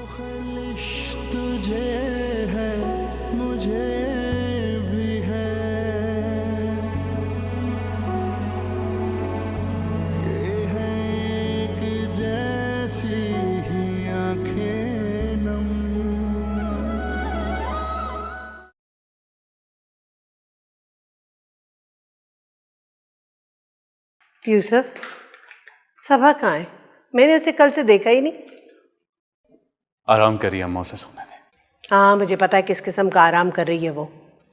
ख्वाहिश तुझे है, मुझे भी है, ये है एक जैसी ही आंखें नम। यूसुफ, सबा कहाँ है? मैंने उसे कल से देखा ही नहीं। आराम करिए अम्मा, उसे सोने दें। हाँ, मुझे पता है किस किस्म का आराम कर रही है वो।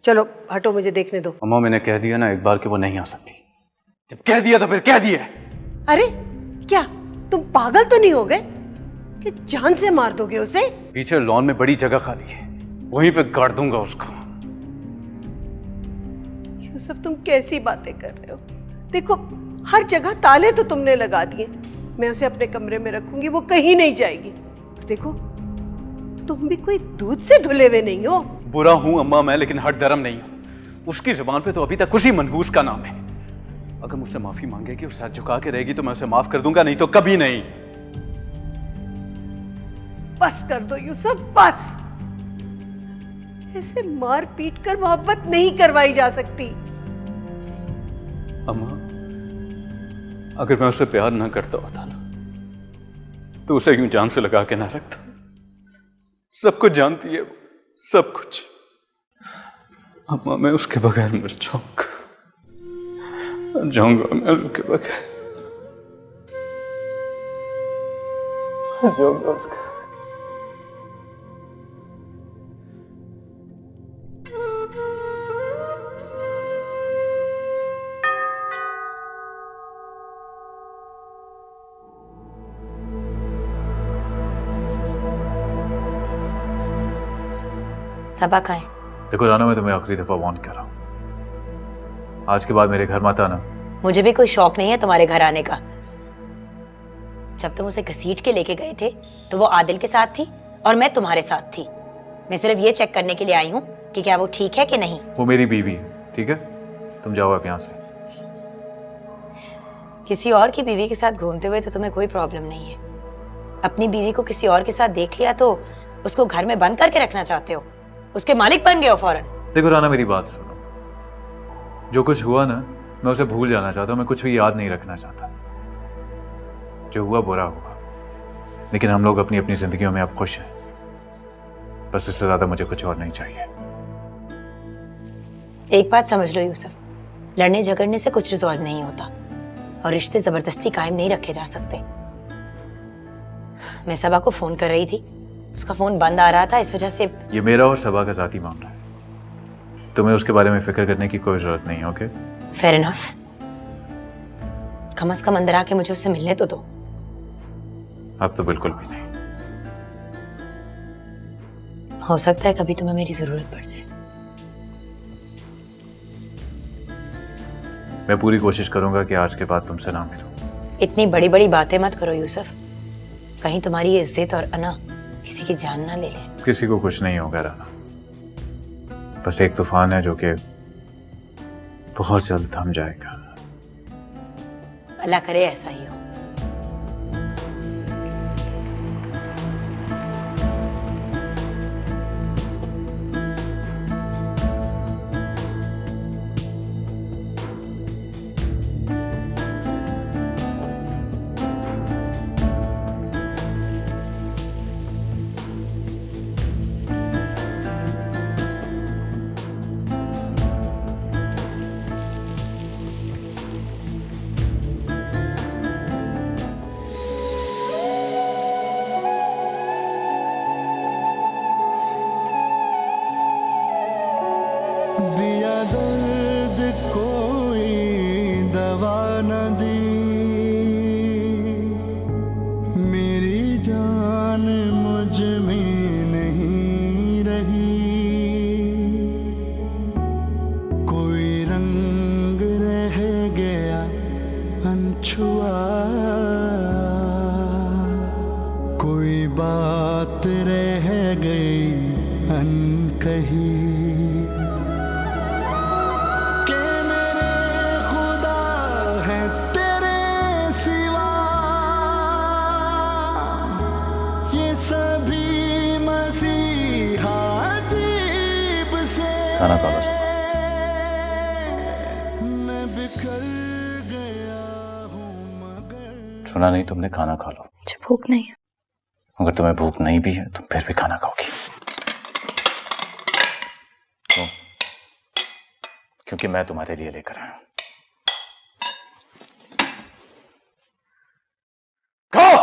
चलो हटो, मुझे देखने दो। अम्मा, मैंने कह दिया ना एक बार कि वो नहीं आ सकती। जब कह दिया तो फिर कह दिया। अरे क्या तुम पागल तो नहीं हो गए कि जान से मार दोगे उसे? पीछे लॉन में बड़ी जगह खाली है, वहीं पे गाड़ दूंगा उसको। यूसुफ, तुम कैसी बातें कर रहे हो? देखो, हर जगह ताले तो तुमने लगा दिए। मैं उसे अपने कमरे में रखूंगी, वो कहीं नहीं जाएगी। और देखो, तुम भी कोई दूध से धुले हुए नहीं हो। बुरा हूं अम्मा मैं, लेकिन हट धर्म नहीं हूं। उसकी जुबान पे तो अभी तक उसी मनहूस का नाम है। अगर मुझसे माफी मांगेगी और सर झुका के रहेगी तो मैं उसे माफ कर दूंगा, नहीं तो कभी नहीं। बस कर दो यूसुफ, बस। ऐसे मार पीट कर मोहब्बत नहीं करवाई जा सकती। अम्मा, अगर मैं उससे प्यार ना करता होता ना, तो उसे यूं जान से लगा के ना रखता। सब कुछ जानती है वो, सब कुछ। अम्मा, मैं उसके बगैर मर जाऊंगा, मर जाऊंगा मैं उसके बगैर, मर जाऊंगा उसके। सबा कहाँ है? देखो राना, मैं तुम्हें आखिरी दफा वार्न कर रहा हूं, आज के बाद मेरे घर मत आना। मुझे भी कोई शौक नहीं है तुम्हारे घर आने का। जब तुम उसे घसीट के लेके गए थे तो वो आदिल के साथ थी और मैं तुम्हारे साथ थी। मैं सिर्फ ये चेक करने के लिए आई हूँ कि क्या वो ठीक है कि नहीं। वो मेरी बीवी है, ठीक है? तुम जाओ अब यहाँ से। किसी और की बीवी के साथ घूमते हुए तो तुम्हें कोई प्रॉब्लम नहीं है। अपनी बीवी को किसी और के साथ देख लिया तो उसको घर में बंद करके रखना चाहते हो, उसके मालिक बन गए हो फौरन। देखो राना, मेरी बात सुनो। जो कुछ हुआ ना, मैं उसे भूल जाना चाहता हूँ। मैं कुछ भी याद नहीं रखना चाहता। जो हुआ बुरा हुआ, लेकिन हम लोग अपनी अपनी जिंदगियों में अब खुश हैं। बस इससे ज्यादा मुझे कुछ और नहीं चाहिए। एक बात समझ लो यूसुफ, लड़ने झगड़ने से कुछ रिजॉल्व नहीं होता और रिश्ते जबरदस्ती कायम नहीं रखे जा सकते। मैं सबा को फोन कर रही थी, उसका फोन बंद आ रहा था, इस वजह से। ये मेरा और सबा का जाती मामला है, तुम्हें उसके बारे में फिक्र करने की कोई जरूरत नहीं। Okay, fair enough. कम से कम अंदर आके मुझे उससे मिलने तो दो। अब तो बिल्कुल भी नहीं। हो सकता है कभी तुम्हें मेरी जरूरत पड़ जाए। मैं पूरी कोशिश करूंगा कि आज के बाद तुमसे ना मिलूं। इतनी बड़ी बड़ी बातें मत करो यूसुफ, कहीं तुम्हारी इज्जत और अना किसी की जान ना ले ले। किसी को कुछ नहीं होगा राना, बस एक तूफान है जो कि बहुत जल्द थम जाएगा। अल्लाह करे ऐसा ही हो। दिया दर्द कोई दवा न दी, मेरी जान मुझ में नहीं रही, कोई रंग रह गया अनछुआ, कोई बात रह गई अनकही। सभी खाना खा लो। मैं बिखर गया हूँ मगर सुना नहीं तुमने? खाना खा लो। मुझे भूख नहीं है। अगर तुम्हें भूख नहीं भी है तुम फिर भी खाना खाओगी। क्यों? क्योंकि मैं तुम्हारे लिए लेकर आया हूं। खाओ।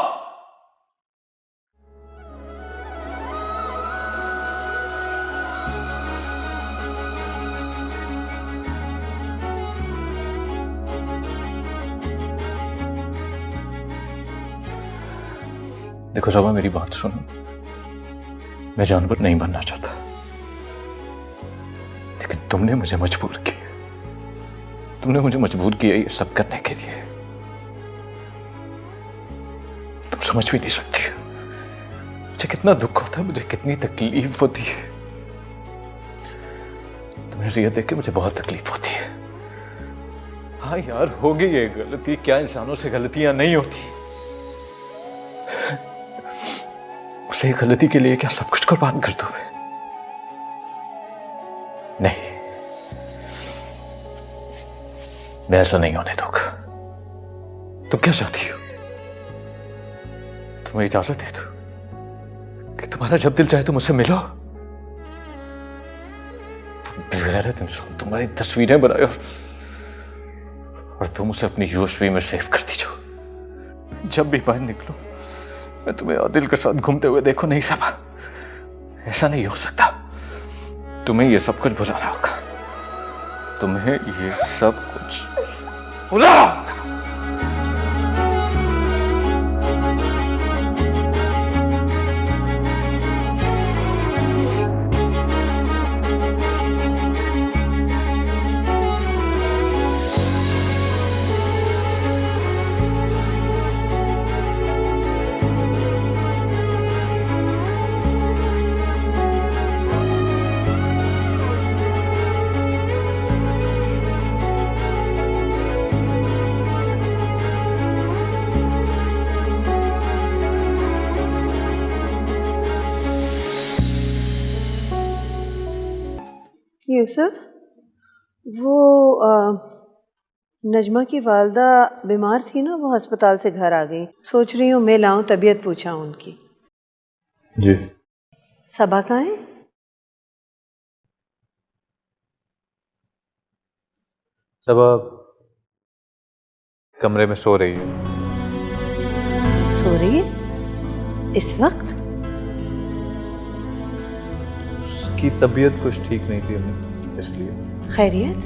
देखो शबा, मेरी बात सुनो। मैं जानवर नहीं बनना चाहता, लेकिन तुमने मुझे मजबूर किया। तुमने मुझे मजबूर किया ये सब करने के लिए। तुम समझ भी नहीं सकती मुझे कितना दुख होता है, मुझे कितनी तकलीफ होती है। तुम्हें रिया देख के मुझे बहुत तकलीफ होती है। हाँ यार, हो गई ये गलती। क्या इंसानों से गलतियां नहीं होती? उसे गलती के लिए क्या सब कुछ कुर्बान कर दूं मैं? नहीं, मैं ऐसा नहीं होने दूंगा। तुम क्या चाहती हो? तुम्हें इजाजत दे दूं कि तुम्हारा जब दिल चाहे तुम मुझसे मिलो? बेगैरत इंसान, तुम्हारी तस्वीरें बनाए और तुम उसे अपनी यूएसबी में सेव करती जाओ। जब भी बाहर निकलो मैं तुम्हें आदिल के साथ घूमते हुए देखो। नहीं सबा, ऐसा नहीं हो सकता। तुम्हें ये सब कुछ भुलाना होगा। तुम्हें ये सब कुछ भुलाना होगा। यूसुफ, वो नजमा की वालदा बीमार थी ना, वो अस्पताल से घर आ गई। सोच रही हूँ मैं लाऊं, तबीयत पूछा उनकी। जी। सबा कहाँ है? सबा कमरे में सो रही है। सो रही है इस वक्त? उसकी तबीयत कुछ ठीक नहीं थी अम्मी, इसलिए। खैरियत?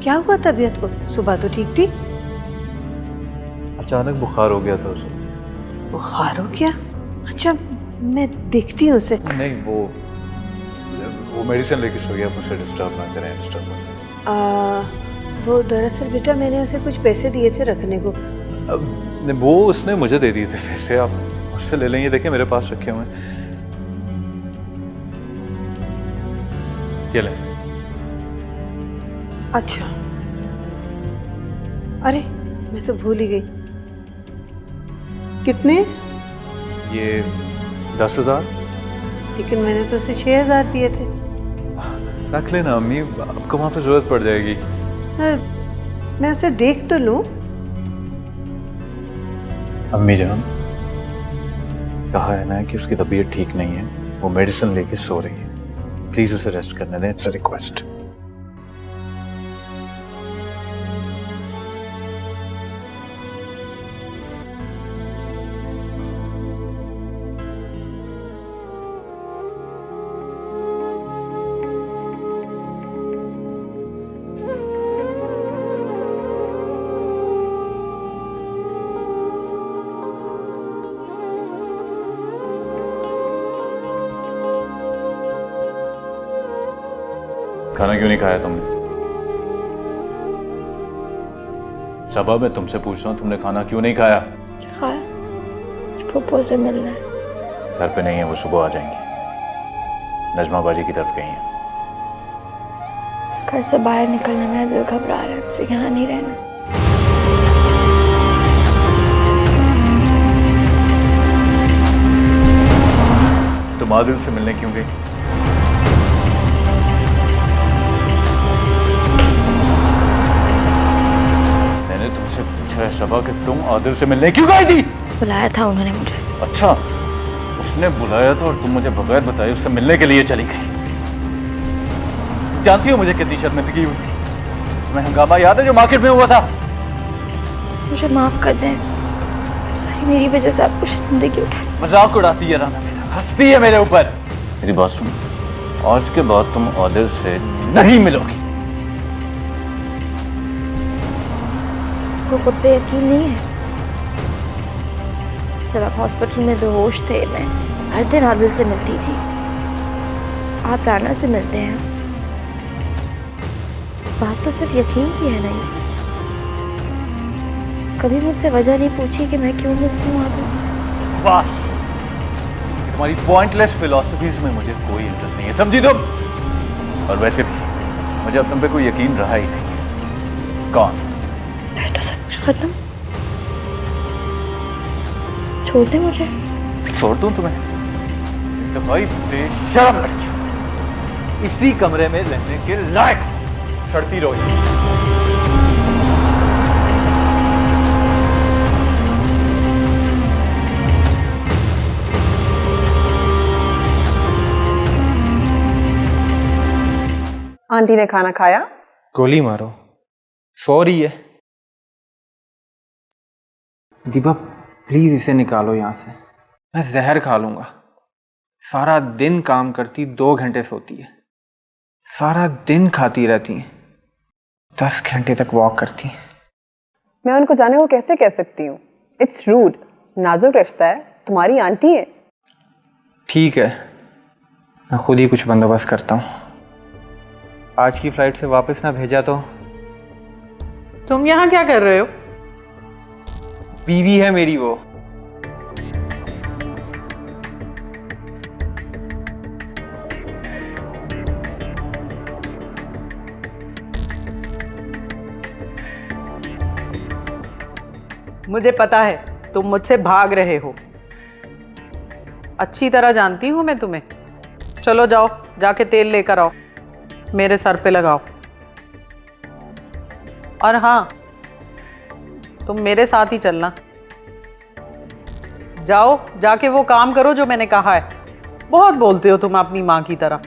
क्या हुआ तबीयत को? सुबह तो ठीक थी। अचानक बुखार हो गया था उसे। बुखार हो गया? अच्छा, मैं देखती हूँ उसे। नहीं, वो मेडिसिन लेके सो गया। मुझसे डिस्टर्ब ना करें। डिस्टर्ब ना करें। वो दरअसल बेटा मैंने उसे कुछ पैसे दिए थे रखने को। वो उसने मुझे दे दिए थे पैसे। आप मुझसे ले लेंगे। देखिए मेरे पास रखे हुए हैं। ये ले। अच्छा, अरे मैं तो भूल ही गई। कितने? ये 10,000। लेकिन मैंने तो उसे 6,000 दिए थे। रख लेना अम्मी, आपको वहां पे जरूरत पड़ जाएगी। मैं उसे देख तो लूं। अम्मी जान, कहा है ना कि उसकी तबीयत ठीक नहीं है, वो मेडिसिन लेके सो रही है। प्लीज उसे रेस्ट करने दें। It's a request. खाना क्यों नहीं खाया तुमने? सबा, मैं तुमसे पूछ रहा हूँ, तुमने खाना क्यों नहीं खाया? खाया, पप्पू से मिलना है। घर पे नहीं है, वो सुबह आ जाएंगी। नजमा बाजी की तरफ गई हैं। घर से बाहर निकलने में दिल घबरा रहा है, मुझे यहाँ नहीं रहना। तुम आदिल से मिलने क्यों गई? तुमसे पूछा है शबा कि तुम आदिल से मिलने क्यों गई थी? बुलाया था उन्होंने मुझे। अच्छा, उसने बुलाया था और तुम मुझे बगैर बताए उससे मिलने के लिए चली गई। जानती हो मुझे कितनी शर्मिंदगी हुई थी? तुम्हें हंगामा याद है जो मार्केट में हुआ था? मुझे माफ कर दें, सारी मेरी वजह से आपको शर्मिंदगी उठाई। मजाक उड़ाती है राना मेरा, हंसती है मेरे ऊपर। मेरी बात सुन, आज के बाद तुम आदिल से नहीं मिलोगी। आपको खुद पे यकीन नहीं है? जब आप हॉस्पिटल में बेहोश थे, मैं हर दिन आदिल से मिलती थी। आप राना से मिलते हैं। बात तो सिर्फ यकीन की है ना इसे। कभी मुझसे वजह नहीं पूछी कि मैं क्यों मिलती हूँ आदिल से। बस, तुम्हारी पॉइंटलेस फिलॉसफीज में मुझे कोई इंटरेस्ट नहीं है, समझी तुम? और वैसे भी मुझे अब तुम पे कोई यकीन रहा ही नहीं है। कौन? तो सब कुछ खत्म, छोड़ दे मुझे। छोड़ दूं तुम्हें? तो भाई बेशर्म लड़की हो। इसी कमरे में रहने के लायक हो। सड़ती रहो। आंटी ने खाना खाया? गोली मारो, सॉरी है। दीपा प्लीज इसे निकालो यहाँ से, मैं जहर खा लूंगा। सारा दिन काम करती, 2 घंटे सोती है, सारा दिन खाती रहती है, 10 घंटे तक वॉक करती है। मैं उनको जाने को कैसे कह सकती हूँ? इट्स रूड, नाजुक रिश्ता है, तुम्हारी आंटी है। ठीक है, मैं खुद ही कुछ बंदोबस्त करता हूँ। आज की फ्लाइट से वापस ना भेजा तो? तुम यहाँ क्या कर रहे हो? बीवी है मेरी वो। मुझे पता है तुम मुझसे भाग रहे हो। अच्छी तरह जानती हूं मैं तुम्हें। चलो जाओ, जाके तेल लेकर आओ, मेरे सर पे लगाओ। और हाँ, तुम मेरे साथ ही चलना। जाओ, जाके वो काम करो जो मैंने कहा है। बहुत बोलते हो तुम अपनी माँ की तरह।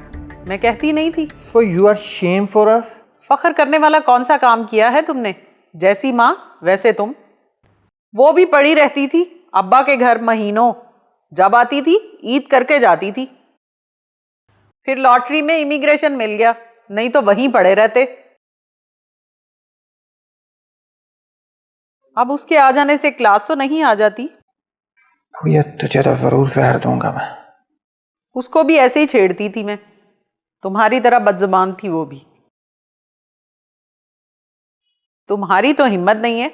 मैं कहती नहीं थी? So you are shame for us? फख्र करने वाला कौन सा काम किया है तुमने? जैसी माँ वैसे तुम। वो भी पड़ी रहती थी अब्बा के घर महीनों, जब आती थी ईद करके जाती थी। फिर लॉटरी में इमिग्रेशन मिल गया, नहीं तो वहीं पड़े रहते। अब उसके आ जाने से क्लास तो नहीं आ जाती। भैया तुझे तो जरूर जहर दूंगा मैं। उसको भी ऐसे ही छेड़ती थी मैं, तुम्हारी तरह बदजुबान थी वो भी। तुम्हारी तो हिम्मत नहीं है,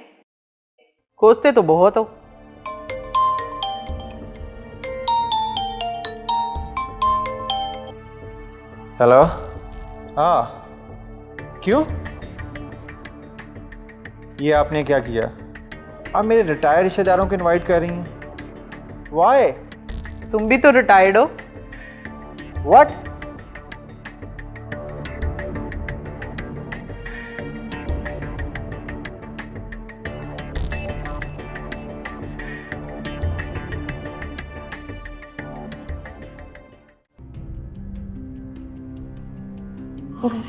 कोसते तो बहुत हो। हेलो। हाँ, क्यों? ये आपने क्या किया? आप मेरे रिटायर्ड रिश्तेदारों को इनवाइट कर रही हैं। वाई? तुम भी तो रिटायर्ड हो। व्हाट?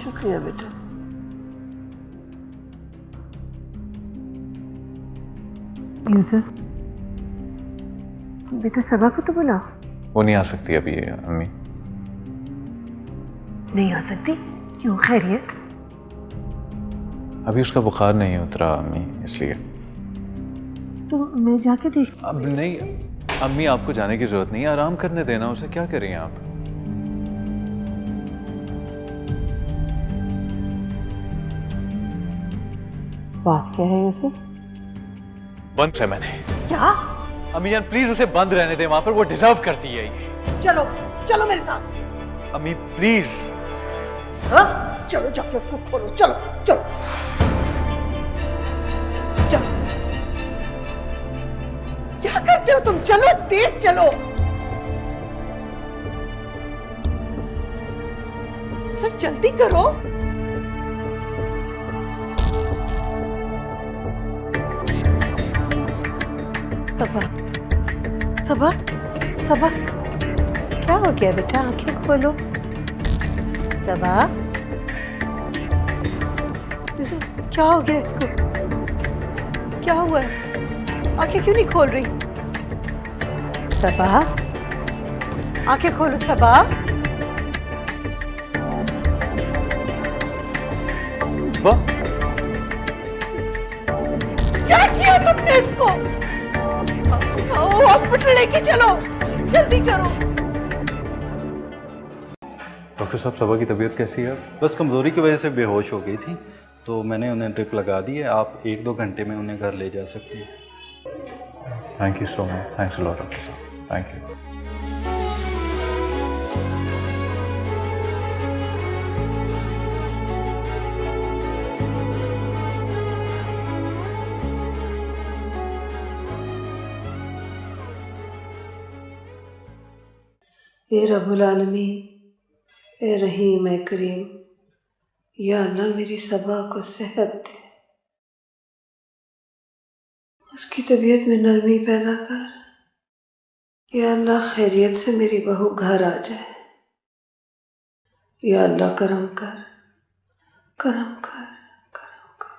शुक्रिया बेटा। यूसुफ, बेटा सबा को तो बुलाओ। वो नहीं आ सकती अभी अम्मी। नहीं आ सकती? क्यों, खैरियत? अभी उसका बुखार नहीं उतरा अम्मी, इसलिए। तो मैं जाके देख। अब नहीं अम्मी, आपको जाने की जरूरत नहीं है, आराम करने देना उसे। क्या कर रही हैं आप? बात क्या है यूसुफ? बंद है मैंने। क्या? अम्मी जान प्लीज उसे बंद रहने दे वहां पर, वो डिजर्व करती है ये। चलो चलो मेरे साथ। अम्मी प्लीज। चलो जाके उसको खोलो, चलो चलो चलो। क्या करते हो तुम? चलो तेज चलो। सब जल्दी करो। सबा, सबा, सबा, क्या हो गया बेटा? आंखें खोलो। सबा, क्या हो गया इसको? क्या हुआ है? आंखें क्यों नहीं खोल रही? सबा, आंखें खोलो सबा। क्या किया तुमने इसको? हॉस्पिटल लेके चलो, जल्दी करो। डॉक्टर साहब, सबा की तबीयत कैसी है? बस कमज़ोरी की वजह से बेहोश हो गई थी, तो मैंने उन्हें ड्रिप लगा दी है। आप 1-2 घंटे में उन्हें घर ले जा सकती हैं। Thank you so much, thanks a lot doctor साहब, थैंक यू। ए रब्बुल आलमीन, ए रहीम, ए करीम, या अल्लाह मेरी सबा को सेहत दे, उसकी तबीयत में नरमी पैदा कर। या अल्लाह खैरियत से मेरी बहू घर आ जाए। या अल्लाह करम कर, करम कर, करम कर।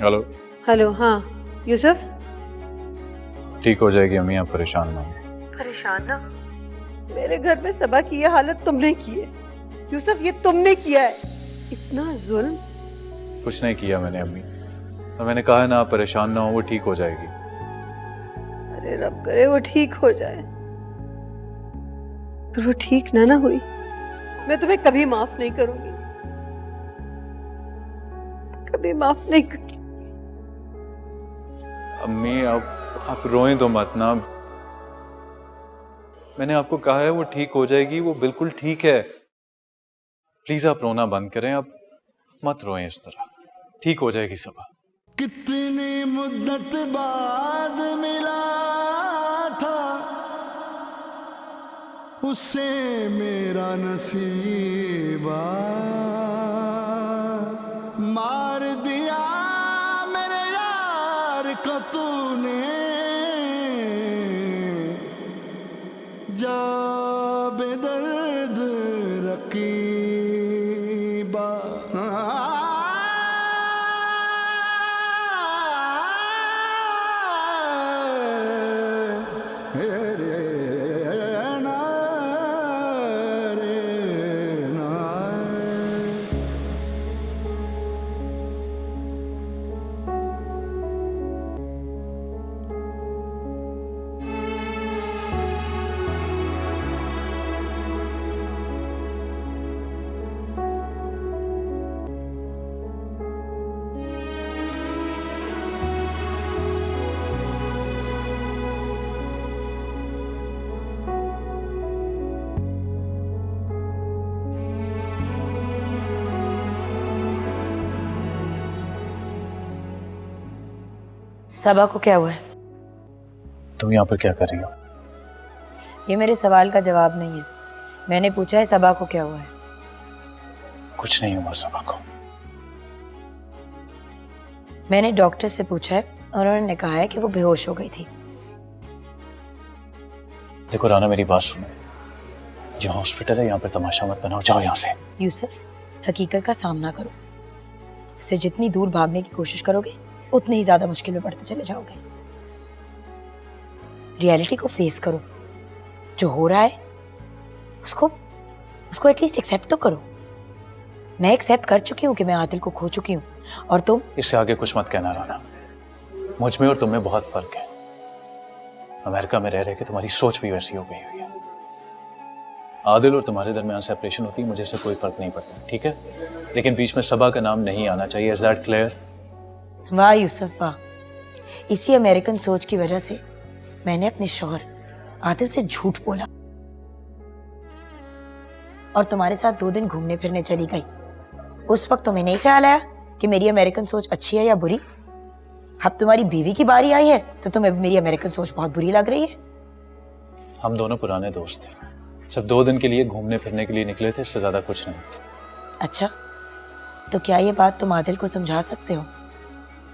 हेलो। हेलो, हाँ यूसुफ। ठीक हो जाएगी अम्मी, आप परेशान ना हो। परेशान ना? मेरे घर में सबा की ये हालत तुमने की है यूसुफ, ये तुमने किया है। इतना जुल्म। कुछ नहीं किया मैंने अम्मी, और मैंने कहा है ना आप परेशान ना हो, वो ठीक हो जाएगी। अरे रब करे वो ठीक हो जाए, पर वो ठीक ना हुई, मैं तुम्हें कभी माफ नहीं करूंगी, कभी माफ नहीं करूंगी। अम्मी आप रोएं तो मत ना, मैंने आपको कहा है वो ठीक हो जाएगी, वो बिल्कुल ठीक है। प्लीज आप रोना बंद करें, आप मत रोएं इस तरह, ठीक हो जाएगी सबा। कितनी मुद्दत बाद मिला था उससे मेरा नसीबा, मार दिया मेरे यार को तूने, जा बेदर्द रकीबा। सबा को क्या हुआ है? तुम यहाँ पर क्या कर रही हो? ये मेरे सवाल का जवाब नहीं है, मैंने पूछा है सबा को क्या हुआ है। कुछ नहीं हुआ सबा को। मैंने डॉक्टर से पूछा है और उन्होंने कहा है कि वो बेहोश हो गई थी। देखो राना, मेरी बात सुनो, जो हॉस्पिटल है यहाँ पर तमाशा मत बनाओ, जाओ यहाँ से। यूसुफ, हकीकत का सामना करो, उससे जितनी दूर भागने की कोशिश करोगे उतनी ही ज्यादा मुश्किल में पड़ते चले जाओगे। रियलिटी को फेस करो, जो हो रहा है उसको एटलीस्ट एक्सेप्ट तो करो। मैं एक्सेप्ट कर चुकी हूँ कि मैं आदिल को खो चुकी हूँ, और तुम? इससे आगे कुछ मत कहना राना। मुझ में और तुम में बहुत फर्क है। अमेरिका में रह रहे के तुम्हारी सोच भी वैसी हो गई हुई है। आदिल और तुम्हारे दरमियान सेपरेशन होती, मुझे से कोई फर्क नहीं पड़ता, ठीक है? लेकिन बीच में सबा का नाम नहीं आना चाहिए। Is that clear? वाह यूसुफ वाह, इसी अमेरिकन सोच की वजह से मैंने अपने शौहर आदिल से झूठ बोला और तुम्हारे साथ 2 दिन घूमने फिरने चली गई। उस वक्त तुम्हें नहीं ख्याल आया कि मेरी अमेरिकन सोच अच्छी है या बुरी? अब तुम्हारी बीवी की बारी आई है तो तुम्हें मेरी अमेरिकन सोच बहुत बुरी लग रही है। हम दोनों पुराने दोस्त थे, सिर्फ 2 दिन के लिए घूमने फिरने के लिए निकले थे, इससे ज्यादा कुछ नहीं। अच्छा, तो क्या ये बात तुम आदिल को समझा सकते हो?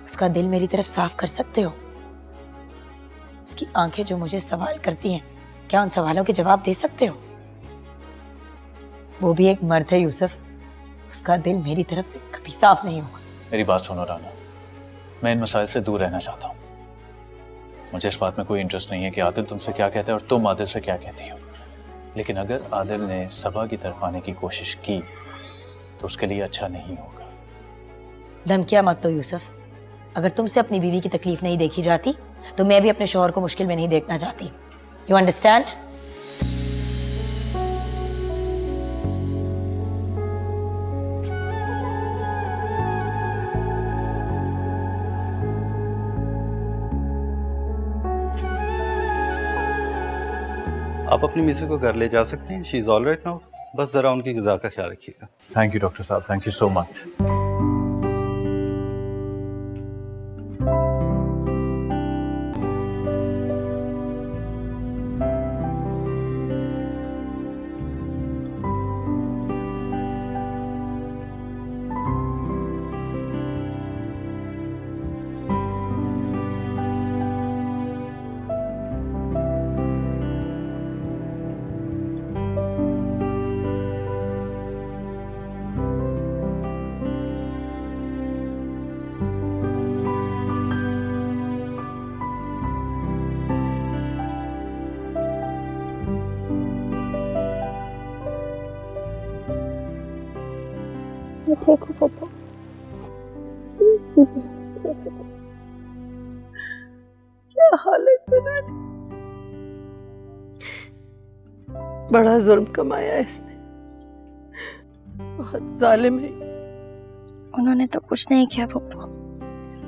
उसका दिल मेरी तरफ साफ कर सकते हो? उसकी आंखें जो मुझे सवाल करती हैं, क्या उन सवालों के जवाब दे सकते हो? वो भी एक मर्द है यूसुफ, उसका दिल मेरी तरफ से कभी साफ नहीं होगा। मेरी बात सुनो राना, मैं इन मसाइल से दूर रहना चाहता हूँ। मुझे इस बात में कोई इंटरेस्ट नहीं है कि आदिल तुमसे क्या कहता है और तुम आदिल से क्या कहती हो। लेकिन अगर आदिल ने सबा की तरफ आने की कोशिश की तो उसके लिए अच्छा नहीं होगा। धमकियां मत दो यूसुफ। अगर तुमसे अपनी बीवी की तकलीफ नहीं देखी जाती तो मैं भी अपने शौहर को मुश्किल में नहीं देखना चाहती। You understand? आप अपनी मिसेज को घर ले जा सकते हैं। She is all right now. बस ज़रा उनकी ग़िज़ा का ख्याल रखिएगा। थैंक यू डॉक्टर साहब, थैंक यू सो मच। मैं ठीक हूँ पापा। क्या हाल है तेरा? बड़ा जुर्म कमाया है इसने, बहुत जालिम है। उन्होंने तो कुछ नहीं किया पप्पू,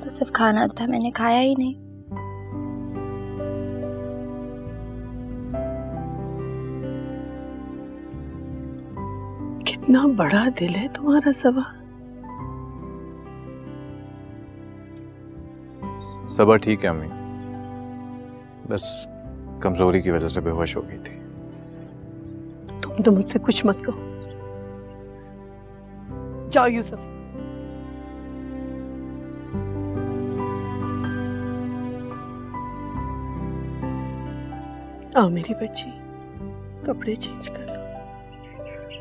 तो सिर्फ खाना था, मैंने खाया ही नहीं। कितना बड़ा दिल है तुम्हारा सबा। सबा ठीक है अम्मी, बस कमजोरी की वजह से बेहोश हो गई थी। तुम तो मुझसे कुछ मत कहो। जाओ यूसुफ। आओ मेरी बच्ची, कपड़े चेंज कर लो,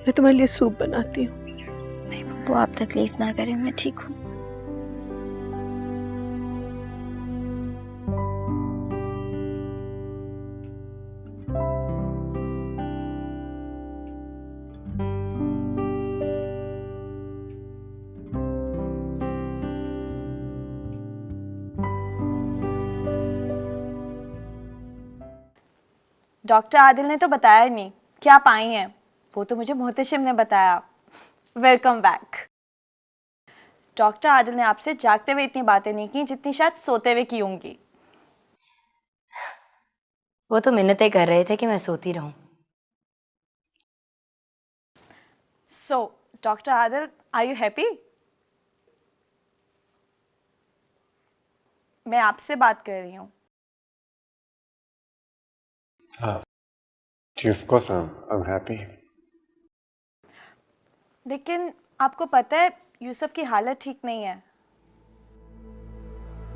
मैं तुम्हारे लिए सूप बनाती हूँ। नहीं पप्पू, आप तकलीफ ना करें, मैं ठीक हूँ। डॉक्टर आदिल ने तो बताया नहीं कि आप आई हैं, वो तो मुझे मोहतशिम ने बताया। Welcome back. डॉक्टर आदिल ने आपसे जागते हुए इतनी बातें नहीं की जितनी शायद सोते हुए की होंगी। वो तो मिन्नतें कर रहे थे कि मैं सोती रहूं। So doctor Adil, are you happy? मैं आपसे बात कर रही हूँ। Of course I'm happy. लेकिन आपको पता है यूसुफ की हालत ठीक नहीं है,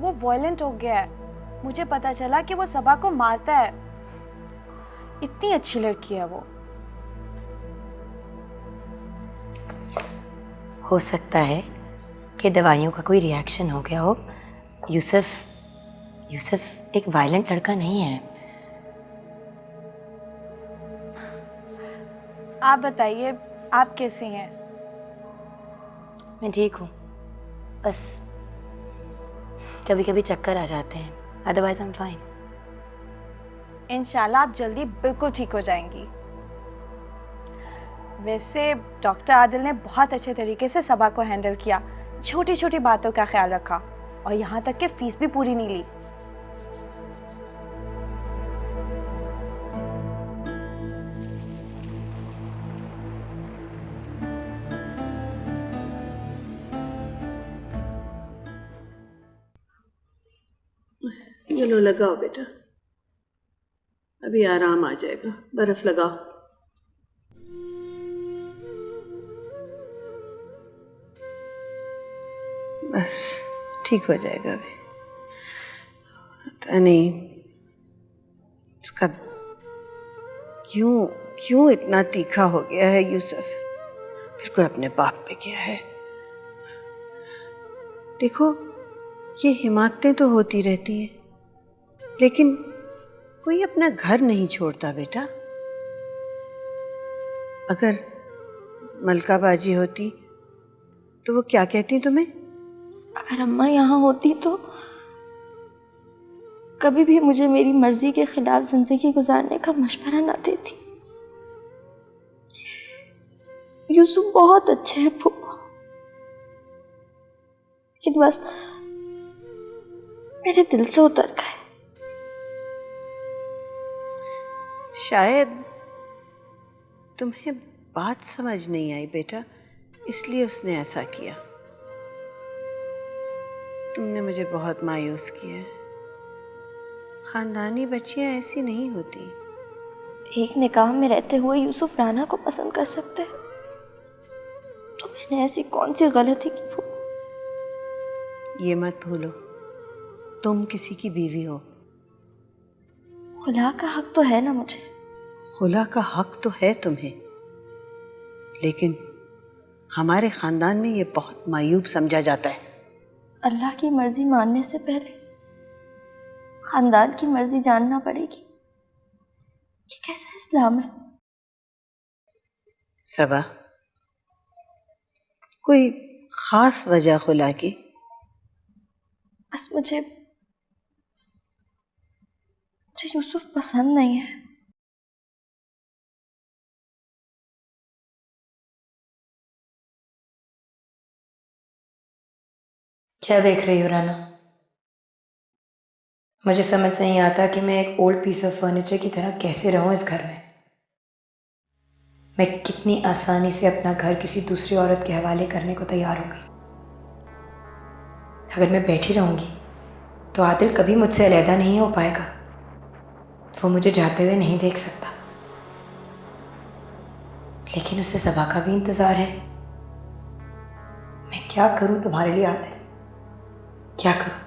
वो वायलेंट हो गया है। मुझे पता चला कि वो सबा को मारता है। इतनी अच्छी लड़की है वो। हो सकता है कि दवाइयों का कोई रिएक्शन हो गया हो। यूसुफ एक वायलेंट लड़का नहीं है। आप बताइए, आप कैसी हैं? मैं ठीक हूँ, बस कभी कभी चक्कर आ जाते हैं, अदरवाइज आई एम फाइन। इंशाल्लाह आप जल्दी बिल्कुल ठीक हो जाएंगी। वैसे डॉक्टर आदिल ने बहुत अच्छे तरीके से सबा को हैंडल किया, छोटी छोटी बातों का ख्याल रखा और यहाँ तक कि फीस भी पूरी नहीं ली। चलो लगाओ बेटा, अभी आराम आ जाएगा, बर्फ लगाओ। बस ठीक हो जाएगा अभी। पता नहीं इसका क्यों इतना तीखा हो गया है यूसुफ, बिल्कुल अपने बाप पे गया है। देखो ये हिमाकतें तो होती रहती हैं, लेकिन कोई अपना घर नहीं छोड़ता बेटा। अगर मलका बाजी होती तो वो क्या कहती तुम्हें? अगर अम्मा यहाँ होती तो कभी भी मुझे मेरी मर्जी के खिलाफ जिंदगी गुजारने का मशवरा ना देती। यूसुफ बहुत अच्छे हैं फूफा, लेकिन बस मेरे दिल से उतर गए। शायद तुम्हें बात समझ नहीं आई बेटा, इसलिए उसने ऐसा किया। तुमने मुझे बहुत मायूस किया है। खानदानी बच्चियां ऐसी नहीं होती। एक निकाह में रहते हुए यूसुफ राना को पसंद कर सकते हैं, तो मैंने ऐसी कौन सी गलती की फूफा? ये मत भूलो, तुम किसी की बीवी हो। खुला का हक तो है ना मुझे। खुला का हक तो है तुम्हें, लेकिन हमारे खानदान में ये बहुत मायूब समझा जाता है। अल्लाह की मर्जी मानने से पहले खानदान की मर्जी जानना पड़ेगी। ये कैसा इस्लाम है? सबा, कोई खास वजह खुला की? बस मुझे यूसुफ पसंद नहीं है। क्या देख रही हो राना? मुझे समझ नहीं आता कि मैं एक ओल्ड पीस ऑफ फर्नीचर की तरह कैसे रहूं इस घर में। मैं कितनी आसानी से अपना घर किसी दूसरी औरत के हवाले करने को तैयार हो गई। अगर मैं बैठी रहूंगी तो आदिल कभी मुझसे अलहदा नहीं हो पाएगा। वो मुझे जाते हुए नहीं देख सकता, लेकिन उसे सबा का भी इंतजार है। मैं क्या करूं तुम्हारे लिए आदिल, क्या करूं?